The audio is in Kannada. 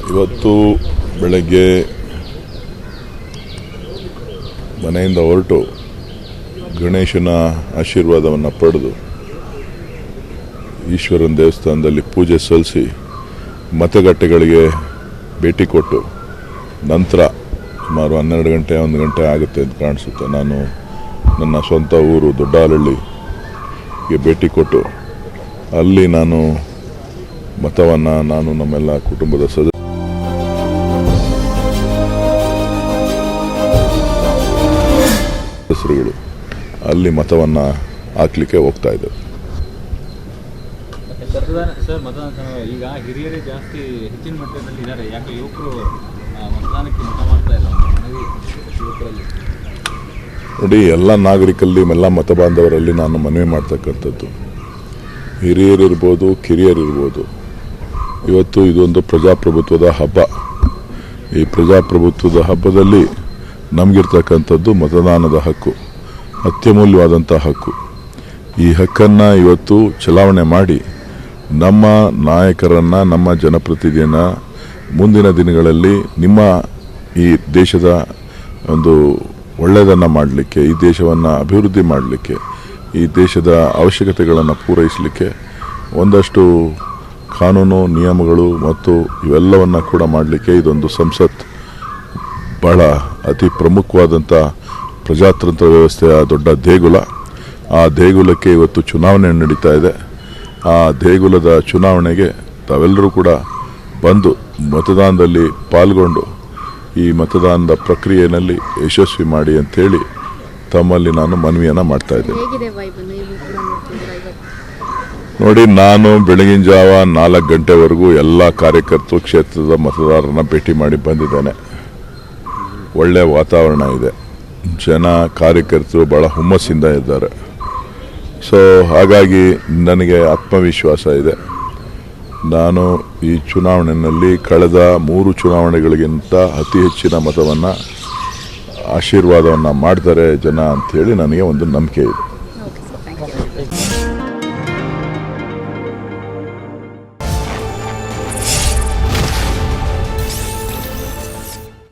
ಇವತ್ತು ಬೆಳಗ್ಗೆ ಮನೆಯಿಂದ ಹೊರಟು ಗಣೇಶನ ಆಶೀರ್ವಾದವನ್ನು ಪಡೆದು ಈಶ್ವರನ ದೇವಸ್ಥಾನದಲ್ಲಿ ಪೂಜೆ ಸಲ್ಲಿಸಿ ಮತಗಟ್ಟೆಗಳಿಗೆ ಭೇಟಿ ಕೊಟ್ಟು ನಂತರ ಸುಮಾರು 12 ಗಂಟೆ 1 ಗಂಟೆ ಆಗುತ್ತೆ ಅಂತ ಕಾಣಿಸುತ್ತೆ. ನಾನು ನನ್ನ ಸ್ವಂತ ಊರು ದೊಡ್ಡಹಾಲಹಳ್ಳಿಗೆ ಭೇಟಿ ಕೊಟ್ಟು ಅಲ್ಲಿ ನಾನು ಮತವನ್ನು ನಾನು ನಮ್ಮೆಲ್ಲ ಕುಟುಂಬದ ಸದಸ್ಯರುಗಳು ಅಲ್ಲಿ ಮತವನ್ನು ಹಾಕಲಿಕ್ಕೆ ಹೋಗ್ತಾ ಇದ್ದೇವೆ. ಸರ್, ಮತದಾನ ಈಗ ಹಿರಿಯರೇ ಜಾಸ್ತಿ ಹೆಚ್ಚಿನ ಮಟ್ಟದಲ್ಲಿ ಇದ್ದಾರೆ, ಯಾಕೆ ಯುವಕರು ಮತದಾನಕ್ಕೆ ಮತ ಮಾಡ್ತಾ ಇಲ್ಲ? ಯುವಕರಲ್ಲಿ ನೋಡಿ, ಎಲ್ಲ ನಾಗರಿಕರಲ್ಲಿ ಎಲ್ಲ ಮತ ಬಾಂಧವರಲ್ಲಿ ನಾನು ಮನವಿ ಮಾಡ್ತಕ್ಕಂಥದ್ದು, ಹಿರಿಯರಿರ್ಬೋದು ಕಿರಿಯರಿರ್ಬೋದು, ಇವತ್ತು ಇದೊಂದು ಪ್ರಜಾಪ್ರಭುತ್ವದ ಹಬ್ಬ. ಈ ಪ್ರಜಾಪ್ರಭುತ್ವದ ಹಬ್ಬದಲ್ಲಿ ನಮಗಿರ್ತಕ್ಕಂಥದ್ದು ಮತದಾನದ ಹಕ್ಕು, ಅತ್ಯಮೂಲ್ಯವಾದಂಥ ಹಕ್ಕು. ಈ ಹಕ್ಕನ್ನು ಇವತ್ತು ಚಲಾವಣೆ ಮಾಡಿ ನಮ್ಮ ನಾಯಕರನ್ನು, ನಮ್ಮ ಜನಪ್ರತಿನಿಧಿಯನ್ನು ಮುಂದಿನ ದಿನಗಳಲ್ಲಿ ನಿಮ್ಮ ಈ ದೇಶದ ಒಂದು ಒಳ್ಳೆಯದನ್ನು ಮಾಡಲಿಕ್ಕೆ, ಈ ದೇಶವನ್ನು ಅಭಿವೃದ್ಧಿ ಮಾಡಲಿಕ್ಕೆ, ಈ ದೇಶದ ಅವಶ್ಯಕತೆಗಳನ್ನು ಪೂರೈಸಲಿಕ್ಕೆ ಒಂದಷ್ಟು ಕಾನೂನು ನಿಯಮಗಳು ಮತ್ತು ಇವೆಲ್ಲವನ್ನು ಕೂಡ ಮಾಡಲಿಕ್ಕೆ ಇದೊಂದು ಸಂಸತ್ ಬಹಳ ಅತಿ ಪ್ರಮುಖವಾದಂಥ ಪ್ರಜಾತಂತ್ರ ವ್ಯವಸ್ಥೆಯ ದೊಡ್ಡ ದೇಗುಲ. ಆ ದೇಗುಲಕ್ಕೆ ಇವತ್ತು ಚುನಾವಣೆ ನಡೀತಾ ಇದೆ. ಆ ದೇಗುಲದ ಚುನಾವಣೆಗೆ ತಾವೆಲ್ಲರೂ ಕೂಡ ಬಂದು ಮತದಾನದಲ್ಲಿ ಪಾಲ್ಗೊಂಡು ಈ ಮತದಾನದ ಪ್ರಕ್ರಿಯೆಯಲ್ಲಿ ಯಶಸ್ವಿ ಮಾಡಿ ಅಂಥೇಳಿ ತಮ್ಮಲ್ಲಿ ನಾನು ಮನವಿಯನ್ನು ಮಾಡ್ತಾ ಇದ್ದೇನೆ. ನೋಡಿ, ನಾನು ಬೆಳಗಿನ ಜಾವ 4 ಗಂಟೆವರೆಗೂ ಎಲ್ಲ ಕಾರ್ಯಕರ್ತರು ಕ್ಷೇತ್ರದ ಮತದಾರರನ್ನ ಭೇಟಿ ಮಾಡಿ ಬಂದಿದ್ದೇನೆ. ಒಳ್ಳೆಯ ವಾತಾವರಣ ಇದೆ, ಜನ ಕಾರ್ಯಕರ್ತರು ಭಾಳ ಹುಮ್ಮಸ್ಸಿಂದ ಇದ್ದಾರೆ. ಸೊ ಹಾಗಾಗಿ ನನಗೆ ಆತ್ಮವಿಶ್ವಾಸ ಇದೆ. ನಾನು ಈ ಚುನಾವಣೆಯಲ್ಲಿ ಕಳೆದ 3 ಚುನಾವಣೆಗಳಿಗಿಂತ ಅತಿ ಹೆಚ್ಚಿನ ಮತವನ್ನು ಆಶೀರ್ವಾದವನ್ನು ಮಾಡ್ತಾರೆ ಜನ ಅಂಥೇಳಿ ನನಗೆ ಒಂದು ನಂಬಿಕೆ ಇದೆ.